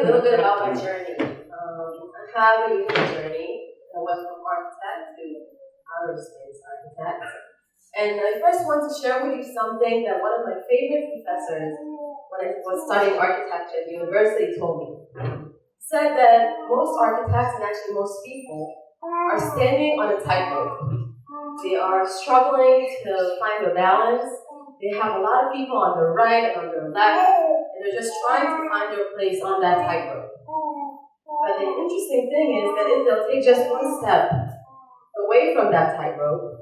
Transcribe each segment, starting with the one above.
a little bit about my journey. I have a unique journey. I went from architect to outer space architect. And I first want to share with you something that one of my favorite professors, when I was studying architecture at university, told me. He said that most architects, and actually most people, are standing on a tightrope. They are struggling to find their balance. They have a lot of people on their right and on their left, and they're just trying to find their place on that tightrope. But the interesting thing is that if they'll take just one step away from that tightrope,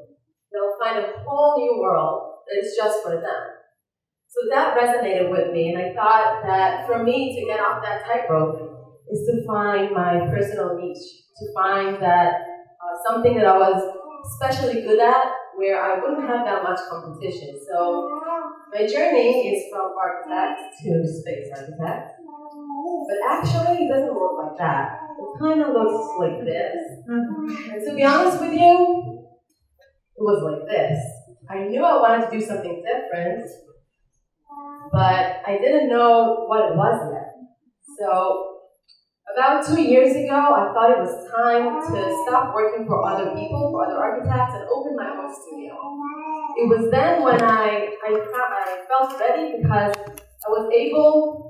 they'll find a whole new world that is just for them. So that resonated with me, and I thought that for me to get off that tightrope is to find my personal niche, to find that something that I was especially good at, where I wouldn't have that much competition. So my journey is from architect to space architect, but actually it doesn't look like that. It kind of looks like this. And to be honest with you, it was like this. I knew I wanted to do something different, but I didn't know what it was yet. So about 2 years ago, I thought it was time to stop working for other people, for other architects, and open my own studio. It was then when I felt ready because I was able.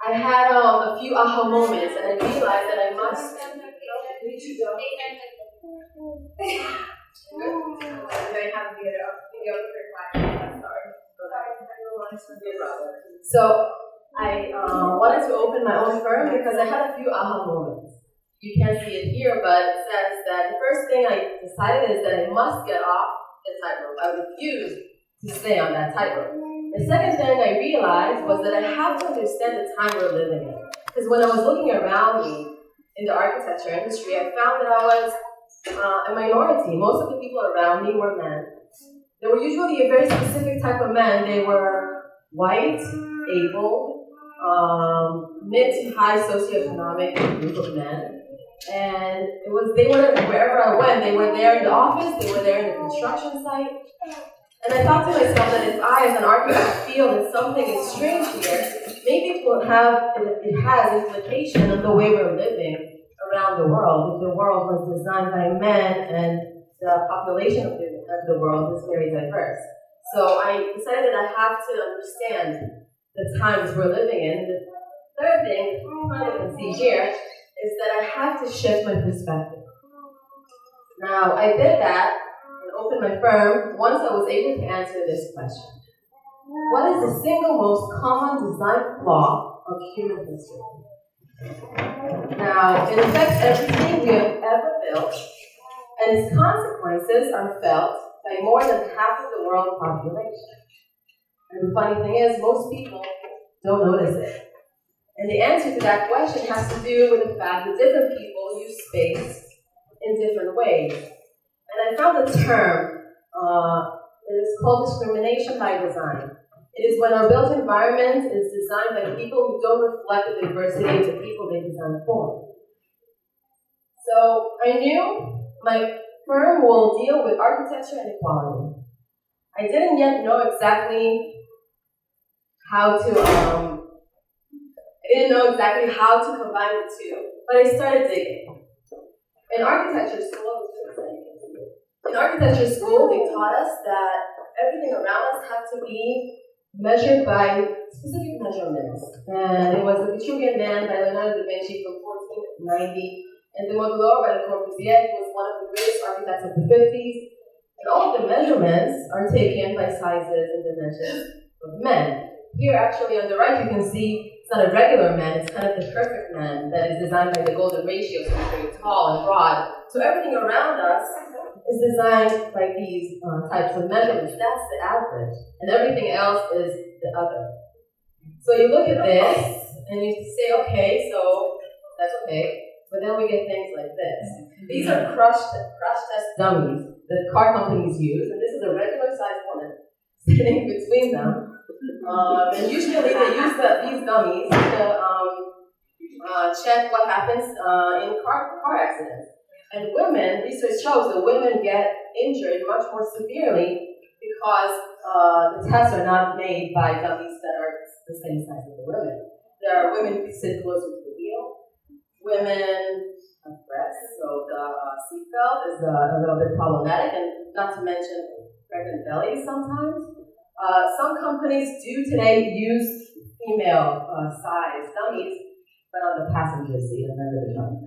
I had a few aha moments, and I realized that I must. So I wanted to open my own firm because I had a few aha moments. You can't see it here, but it says that the first thing I decided is that I must get off the tightrope. I refused to stay on that tightrope. The second thing I realized was that I have to understand the time we're living in. Because when I was looking around me in the architecture industry, I found that I was a minority. Most of the people around me were men. They were usually a very specific type of men. They were white, able, mid to high socioeconomic group of men. And they were, wherever I went, they were there in the office, they were there in the construction site. And I thought to myself that if I, as an architect, feel that something is strange here, maybe it has implication on the way we're living around the world. If the world was designed by men and the population of the world is very diverse. So I decided that I have to understand the times we're living in. The third thing, you can see here, is that I have to shift my perspective. Now, I did that and opened my firm once I was able to answer this question. What is the single most common design flaw of human history? Now, it affects everything we have ever built, and its consequences are felt by more than half of the world population. And the funny thing is, most people don't notice it. And the answer to that question has to do with the fact that different people use space in different ways. And I found a term, it is called discrimination by design. It is when our built environment is designed by people who don't reflect the diversity of the people they designed for. So I knew my firm will deal with architecture and equality. I didn't yet know exactly how to combine the two, but I started digging. In architecture school, they taught us that everything around us had to be measured by specific measurements. And it was the Vitruvian Man by Leonardo da Vinci from 1490, and the Modelor by Le Corbusier, who was one of the greatest architects of the 50s. And all of the measurements are taken by sizes and dimensions of men. Here, actually, on the right, you can see it's not a regular man, it's kind of the perfect man that is designed by the golden ratio, so it's very tall and broad. So everything around us is designed by these types of measurements. That's the average. And everything else is the other. So you look at this, and you say, okay, so that's okay. But then we get things like this. These are crash test dummies that car companies use, and this is a regular-sized woman sitting between them. And usually they use these dummies to check what happens in car accidents. And women, research shows that women get injured much more severely because the tests are not made by dummies that are the same size as the women. There are women who sit closer to the wheel. Women have breasts, so the seatbelt is a little bit problematic, and not to mention pregnant bellies sometimes. Some companies do today use female size dummies, but on the passenger seat and never the dummy.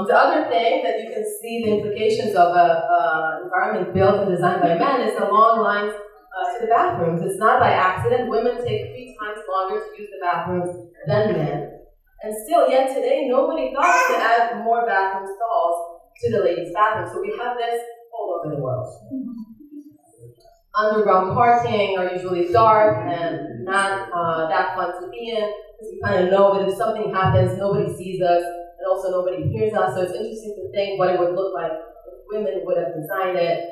The other thing that you can see the implications of an environment built and designed by men is the long lines to the bathrooms. It's not by accident. Women take 3 times longer to use the bathrooms than men. And still, yet today, nobody thought to add more bathroom stalls to the ladies' bathroom. So we have this all over the world. Underground parking are usually dark and not that fun to be in, because we kind of know that if something happens, nobody sees us, and also nobody hears us. So it's interesting to think what it would look like if women would have designed it.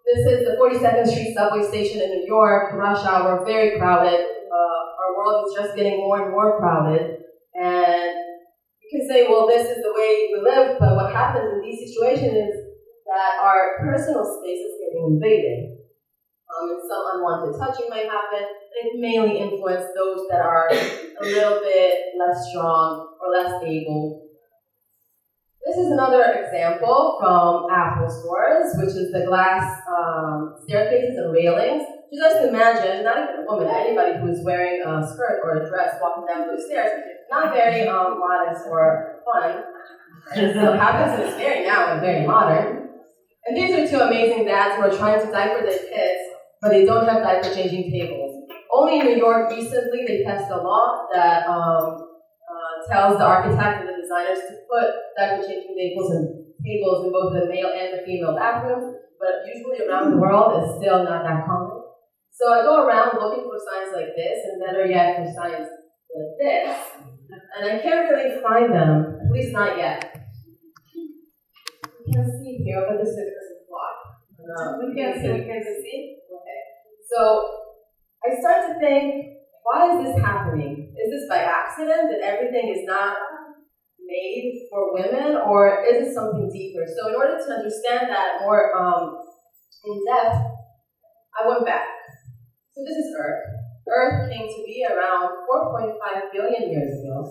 This is the 42nd Street subway station in New York, rush hour, very crowded. Our world is just getting more and more crowded. And you can say, well, this is the way we live, but what happens in these situations is that our personal space is getting invaded. And some unwanted touching might happen, and it mainly influences those that are a little bit less strong or less able. This is another example from Apple stores, which is the glass staircases and railings. You just imagine, not even a woman, anybody who is wearing a skirt or a dress walking down those stairs, not very modest or fun. It still happens, and it's very now and very modern. And these are 2 amazing dads who are trying to diaper their kids, but they don't have diaper changing tables. Only in New York recently they passed a law that tells the architect and the designers to put diaper changing tables in both the male and the female bathrooms, but usually around the world it's still not that common. So I go around looking for signs like this, and better yet for signs like this, and I can't really find them, at least not yet. You can't see here, but this is a block. We can't see? Okay. So I start to think, why is this happening? Is this by accident that everything is not made for women, or is it something deeper? So in order to understand that more in depth, I went back. So this is Earth. Earth came to be around 4.5 billion years ago.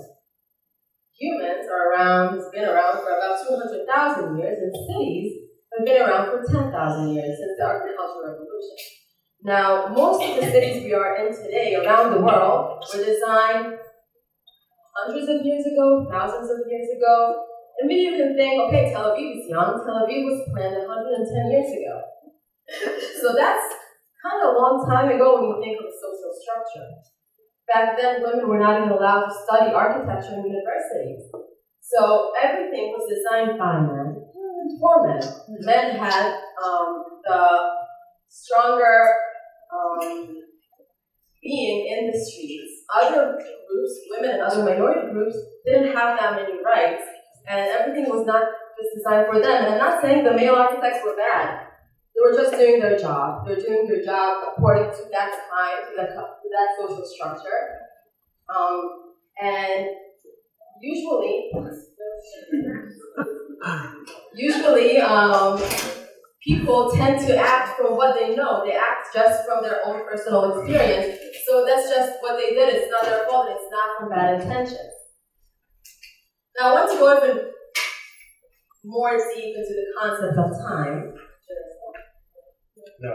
Humans has been around for about 200,000 years, and cities have been around for 10,000 years since the agricultural revolution. Now, most of the cities we are in today around the world were designed hundreds of years ago, thousands of years ago. And maybe you can think, okay, Tel Aviv is young. Tel Aviv was planned 110 years ago. So that's kind of a long time ago when you think of social structure. Back then, women were not even allowed to study architecture in universities. So everything was designed by men for men. Men had the stronger being in the streets. Other groups, women and other minority groups, didn't have that many rights, and everything was not just designed for them. And I'm not saying the male architects were bad. They were just doing their job. They're doing their job according to that time, to that social structure. And usually, people tend to act from what they know. They act just from their own personal experience. So that's just what they did. It's not their fault. It's not from bad intentions. Now, I want to go even more deep into the concept of time. No.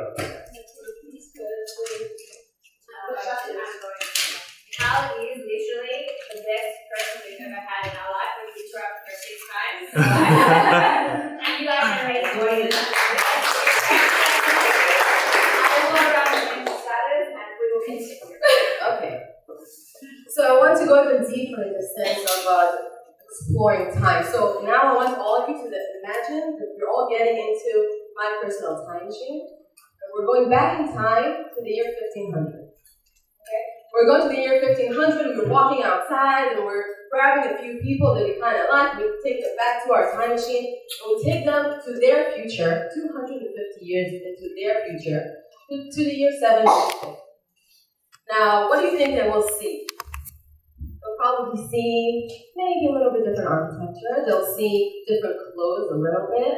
Michal is literally the best person we've ever had in our life. We've interrupted her 6 times. And you guys are amazing voices. I will go around and status, and we will continue. Okay. So I want to go even deeper in the sense of exploring time. So now I want all of you to imagine that you're all getting into my personal time machine. And we're going back in time to the year 1500. Okay? We're going to the year 1500, we're walking outside, and we're grabbing a few people that we kind of like, we take them back to our time machine, and we take them to their future, 250 years into their future, to the year 750. Now, what do you think they will see? They'll probably see maybe a little bit different architecture, they'll see different clothes a little bit,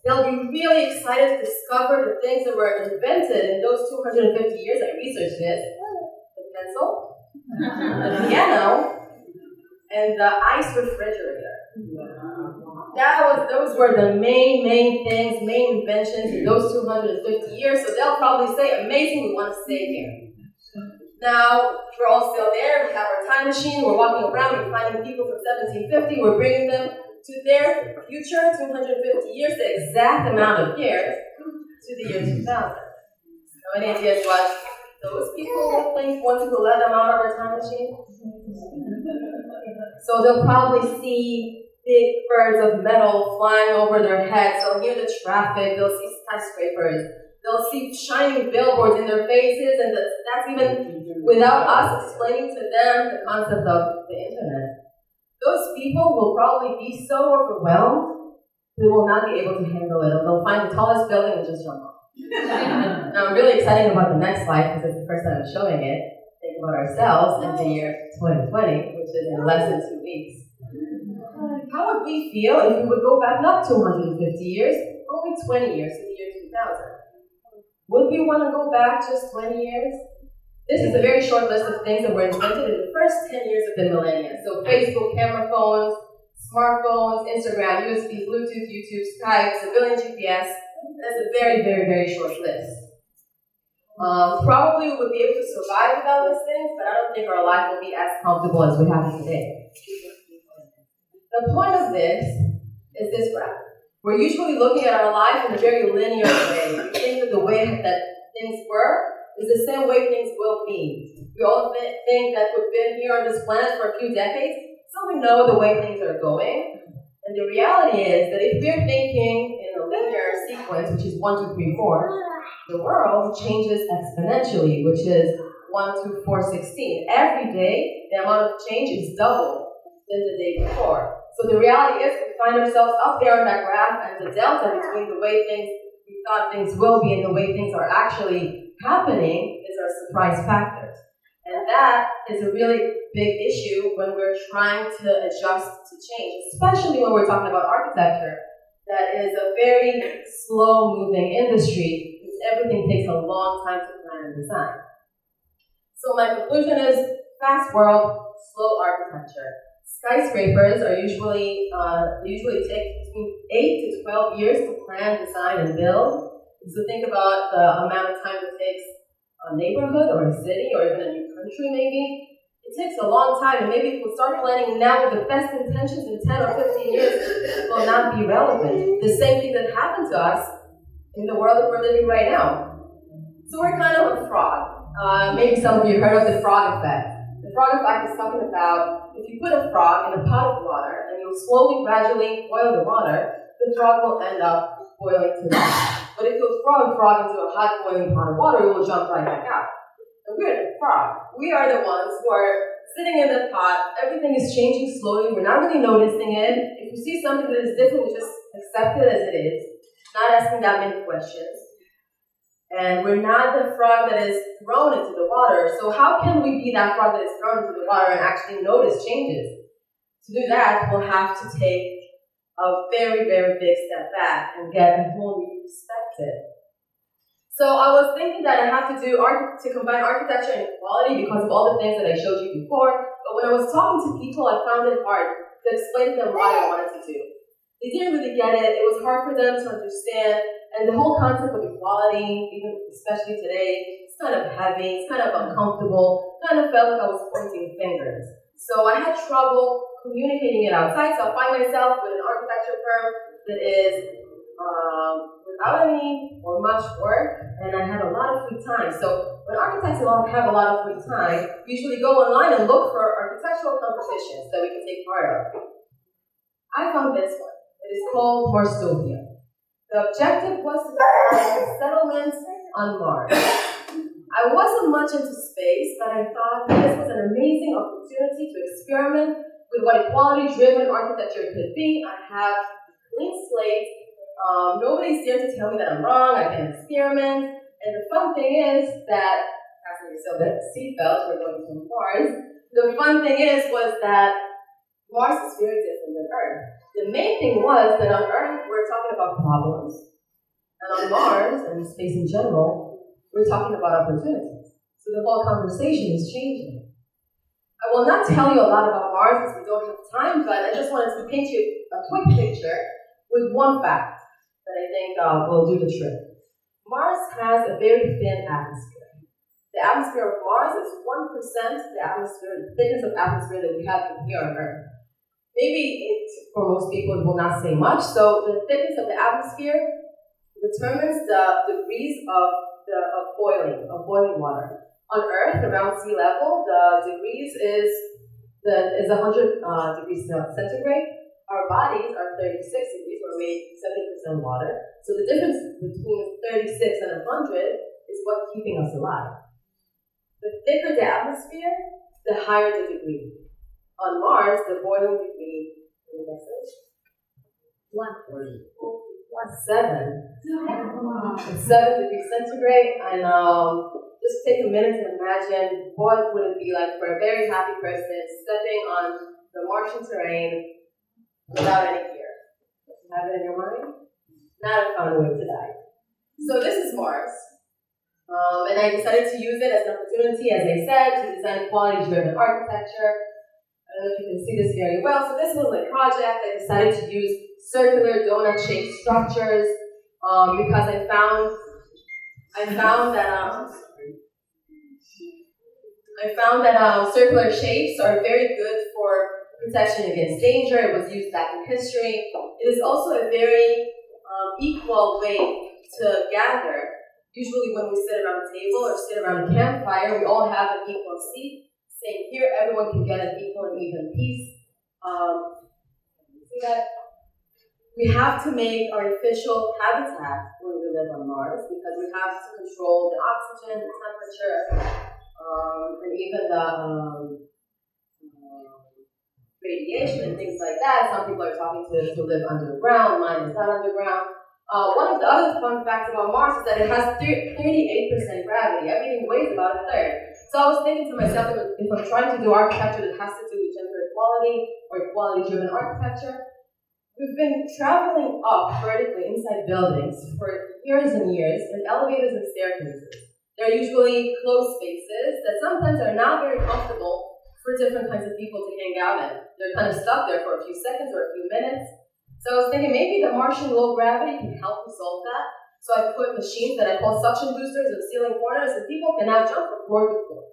They'll be really excited to discover the things that were invented in those 250 years. I researched this. The pencil, the piano, and the ice refrigerator. Those were the main things, main inventions in those 250 years. So they'll probably say, amazing, we want to stay here. Now, we're all still there. We have our time machine. We're walking around. We're finding people from 1750. We're bringing them to their future, 250 years, the exact amount of years, to the year 2000. Now, any ideas what those people will think once we let them out of our time machine? So they'll probably see big birds of metal flying over their heads. They'll hear the traffic. They'll see skyscrapers. They'll see shining billboards in their faces, and that's even without us explaining to them the concept of the internet. Those people will probably be so overwhelmed, they will not be able to handle it. They'll find the tallest building and just jump off. Now, I'm really excited about the next slide because it's the first time I'm showing it. Think about ourselves in the year 2020, which is in less than 2 weeks. How would we feel if we would go back not 250 years, only 20 years to the year 2000? Would we want to go back just 20 years? This is a very short list of things that were invented in the first 10 years of the millennium. So Facebook, camera phones, smartphones, Instagram, USB, Bluetooth, YouTube, Skype, civilian GPS. That's a very short list. Probably we would be able to survive without those things, but I don't think our life will be as comfortable as we have it today. The point of this is this graph. We're usually looking at our life in a very linear way. We think that the way that things were is the same way things will be. We all think that we've been here on this planet for a few decades, so we know the way things are going. And the reality is that if we're thinking in a linear sequence, which is 1, 2, 3, 4, the world changes exponentially, which is 1, 2, 4, 16. Every day, the amount of change is double than the day before. So the reality is we find ourselves up there on that graph, and the delta between the way we thought things will be and the way things are actually happening is our surprise factors. And that is a really big issue when we're trying to adjust to change, especially when we're talking about architecture. That is a very slow-moving industry because everything takes a long time to plan and design. So my conclusion is fast world, slow architecture. Skyscrapers are usually take between 8 to 12 years to plan, design, and build. So think about the amount of time it takes a neighborhood or a city or even a new country maybe. It takes a long time, and maybe if we start planning now with the best intentions in 10 or 15 years, it will not be relevant. The same thing that happened to us in the world that we're living right now. So we're kind of a frog. Maybe some of you heard of the frog effect. The frog effect is talking about if you put a frog in a pot of water and you slowly, gradually boil the water, the frog will end up boiling to death. But if you throw a frog into a hot boiling pot of water, it will jump right back out. And we're the frog. We are the ones who are sitting in the pot. Everything is changing slowly. We're not really noticing it. If we see something that is different, we just accept it as it is, not asking that many questions. And we're not the frog that is thrown into the water. So how can we be that frog that is thrown into the water and actually notice changes? To do that, we'll have to take a very big step back and get a whole new perspective. So I was thinking that I have to combine architecture and equality because of all the things that I showed you before. But when I was talking to people, I found it hard to explain to them what I wanted to do. They didn't really get it. It was hard for them to understand. And the whole concept of equality, even especially today, it's kind of heavy, it's kind of uncomfortable, kind of felt like I was pointing fingers. So I had trouble communicating it outside, so I find myself with an architecture firm that is without any or much work, and I had a lot of free time. So when architects have a lot of free time, we usually go online and look for architectural competitions that we can take part of. I found this one. It is called Marstopia. The objective was to design settlements on Mars. I wasn't much into space, but I thought this was an amazing opportunity to experiment with what equality-driven architecture could be. I have a clean slate. Nobody's there to tell me that I'm wrong. I can experiment. And the fun thing is that, fasten yourself that seatbelt, we're going to Mars. The fun thing was that Mars is very different than Earth. The main thing was that on Earth, we're talking about problems. And on Mars, and space in general, we're talking about opportunities. So the whole conversation is changing. I will not tell you a lot about Mars because we don't have time, but I just wanted to paint you a quick picture with one fact that I think will do the trick. Mars has a very thin atmosphere. The atmosphere of Mars is 1% the thickness of atmosphere that we have here on Earth. Maybe for most people it will not say much. So the thickness of the atmosphere determines the degrees of boiling water. On Earth, around sea level, the degrees is 100 degrees centigrade. Our bodies are 36 degrees. We're made 70% water. So the difference between 36 and 100 is what's keeping us alive. The thicker the atmosphere, the higher the degree. On Mars, the boiling degree, can you guess it? 7 degrees centigrade. And just take a minute to imagine what would it be like for a very happy person stepping on the Martian terrain without any gear. You have it in your mind? Not a fun way to die. So this is Mars. And I decided to use it as an opportunity, as I said, to design quality-driven architecture. I don't know if you can see this very well. So this was my project. I decided to use circular donut-shaped structures because I found that circular shapes are very good for protection against danger. It was used back in history. It is also a very equal way to gather. Usually when we sit around a table or sit around a campfire, we all have an equal seat. Same here, everyone can get an equal and even piece. See that? We have to make artificial habitat when we live on Mars because we have to control the oxygen, the temperature, and even the radiation and things like that. Some people are talking to live underground, mine is not underground. One of the other fun facts about Mars is that it has 38% gravity. Everything weighs about a third. So I was thinking to myself, if I'm trying to do architecture that has to do with gender equality or equality-driven architecture, we've been traveling up vertically inside buildings for years and years in elevators and staircases. They're usually closed spaces that sometimes are not very comfortable for different kinds of people to hang out in. They're kind of stuck there for a few seconds or a few minutes. So I was thinking maybe the Martian low gravity can help me solve that. So I put machines that I call suction boosters in ceiling corners, and people can now jump from floor to floor.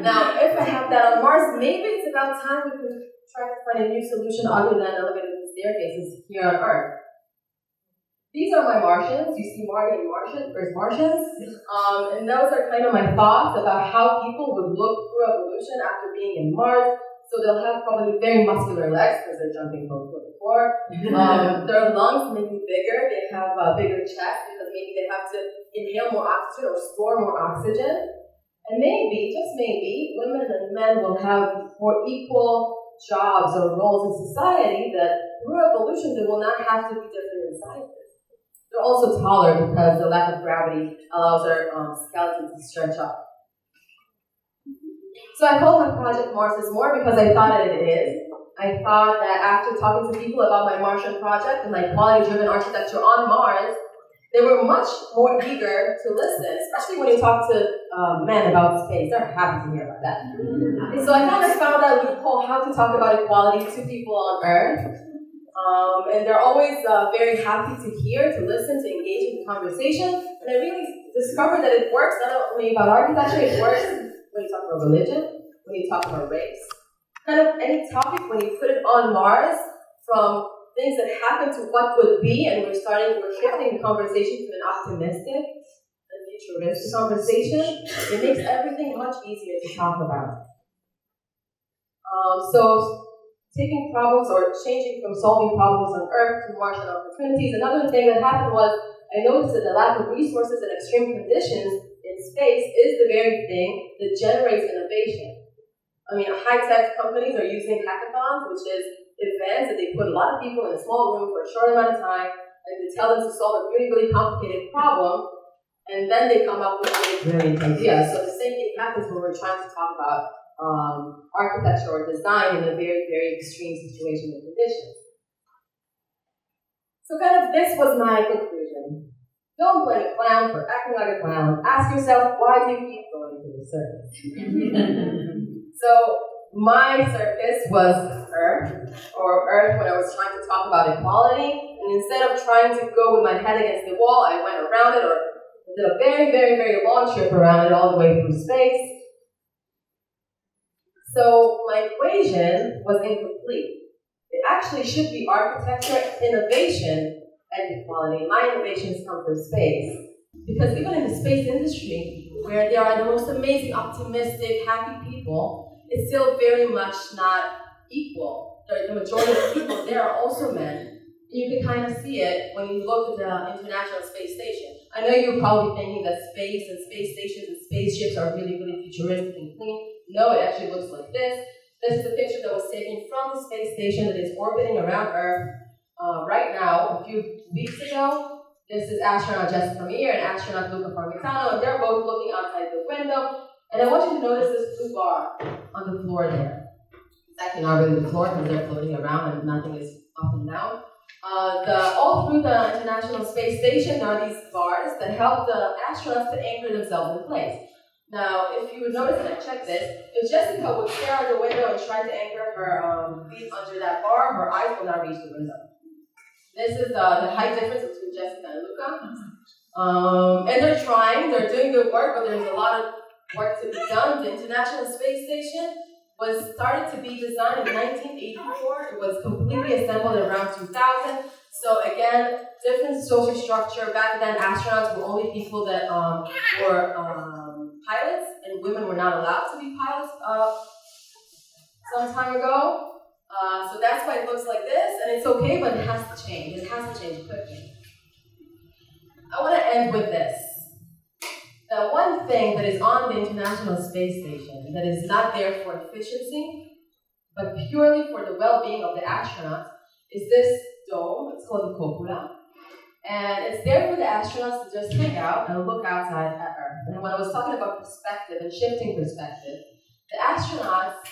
Now, if I have that on Mars, maybe it's about time we can try to find a new solution other than elevators and staircases here on Earth. These are my Martians. You see Marty and Martians. And those are kind of my thoughts about how people would look through evolution after being in Mars. So they'll have probably very muscular legs because they're jumping from floor to floor. Their lungs may be bigger. They have a bigger chest because maybe they have to inhale more oxygen or store more oxygen. And maybe, just maybe, women and men will have more equal jobs or roles in society that through evolution they will not have to be different in sizes. They're also taller because the lack of gravity allows our skeletons to stretch up. So I called my project Mars is More because I thought it is. I thought that after talking to people about my Martian project and my quality-driven architecture on Mars, they were much more eager to listen, especially when you talk to men about space. They're happy to hear about that. And so I found that loophole how to talk about equality to people on Earth. And they're always very happy to hear, to listen, to engage in the conversation. And I really discovered that it works not only about architecture, it works when you talk about religion, when you talk about race. Kind of any topic, when you put it on Mars, from things that happen to what would be, and we're shifting the conversation to an optimistic and futuristic conversation, it makes everything much easier to talk about. So taking problems or changing from solving problems on Earth to Martian opportunities. Another thing that happened was I noticed that the lack of resources and extreme conditions in space is the very thing that generates innovation. I mean, high-tech companies are using hackathons, which is events that they put a lot of people in a small room for a short amount of time, and they tell them to solve a really, really complicated problem, and then they come up with really brilliant ideas. So the same thing happens when we're trying to talk about architecture or design in a very, very extreme situation and conditions. So kind of this was my conclusion. Don't blame a clown for acting like a clown. Ask yourself, why do you keep going to the circus? So my circus was Earth, or Earth when I was trying to talk about equality. And instead of trying to go with my head against the wall, I went around it, or did a very, very, very long trip around it all the way through space. So my equation was incomplete. It actually should be architecture, innovation, and equality. My innovations come from space. Because even in the space industry, where there are the most amazing, optimistic, happy people, it's still very much not equal. The majority of people there are also men. You can kind of see it when you look at the International Space Station. I know you're probably thinking that space and space stations and spaceships are really, really futuristic and clean. No, it actually looks like this. This is a picture that was taken from the space station that is orbiting around Earth right now. A few weeks ago, this is astronaut Jessica Meir and astronaut Luca Parmitano, and they're both looking outside the window. And I want you to notice this blue bar on the floor there. It's actually not really the floor because they're floating around and nothing is up and down. All through the International Space Station, there are these bars that help the astronauts to anchor themselves in place. Now, if you would notice, and I checked this, if Jessica would stare out the window and try to anchor her feet under that bar, her eyes will not reach the window. This is the height difference between Jessica and Luca. And they're trying, they're doing good work, but there's a lot of work to be done. The International Space Station was started to be designed in 1984. It was completely assembled in around 2000. So again, different social structure. Back then, astronauts were only people that were pilots, and women were not allowed to be pilots some time ago. So that's why it looks like this, and it's okay, but it has to change. It has to change quickly. I want to end with this. The one thing that is on the International Space Station that is not there for efficiency, but purely for the well-being of the astronauts, is this dome. It's called the cupola. And it's there for the astronauts to just hang out and look outside at Earth. And when I was talking about perspective and shifting perspective, the astronauts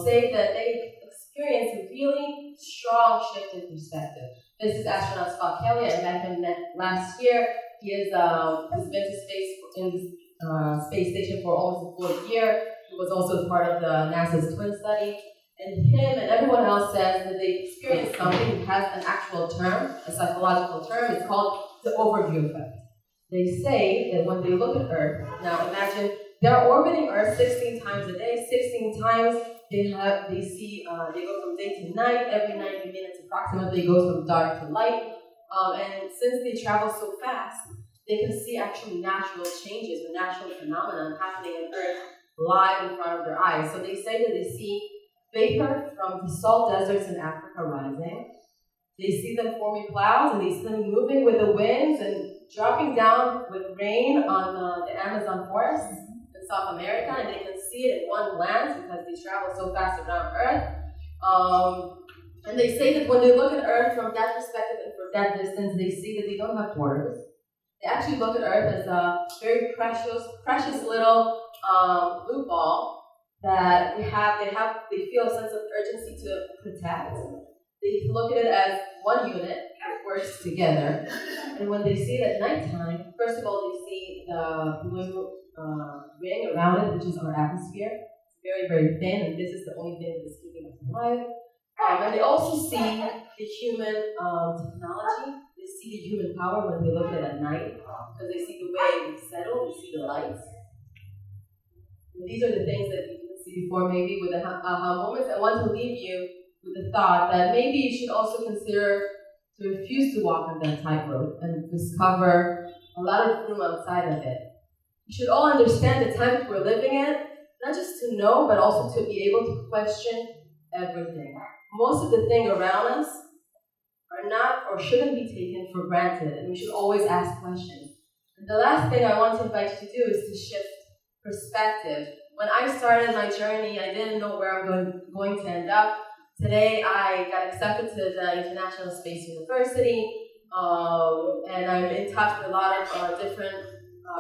say that they experience a really strong shift in perspective. This is astronaut Scott Kelly. I met him last year. He has been to space in the space station for almost a full year. He was also part of the NASA's twin study. And him and everyone else says that they experience something that has an actual term, a psychological term. It's called the overview effect. They say that when they look at Earth, now imagine they're orbiting Earth 16 times a day. 16 times they go from day to night. Every 90 minutes approximately, it goes from dark to light. And since they travel so fast, they can see actually natural changes or natural phenomena happening on Earth live in front of their eyes. So they say that they see vapor from the salt deserts in Africa rising. They see them forming clouds, and they see them moving with the winds and dropping down with rain on the Amazon forest in South America, and they can see it in one glance because they travel so fast around Earth. And they say that when they look at Earth from that perspective and from that distance, they see that they don't have borders. They actually look at Earth as a very precious little blue ball that they feel a sense of urgency to protect. They look at it as one unit that works together. And when they see it at nighttime, first of all, they see the blue ring around it, which is our atmosphere. It's very, very thin, and this is the only thing that is keeping us alive. And they also see the human technology. They see the human power when they look at it at night, because they see the way we settle, they see the lights. And these are the things that you didn't see before, maybe with the aha moments. I want to leave you with the thought that maybe you should also consider to refuse to walk on that tightrope and discover a lot of room outside of it. You should all understand the times we're living in, not just to know, but also to be able to question everything. Most of the things around us are not or shouldn't be taken for granted, and we should always ask questions. And the last thing I want to invite you to do is to shift perspective. When I started my journey, I didn't know where I'm going to end up. Today, I got accepted to the International Space University, and I'm in touch with a lot of different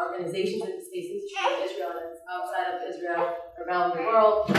organizations in the space industry in Israel and outside of Israel, around the world.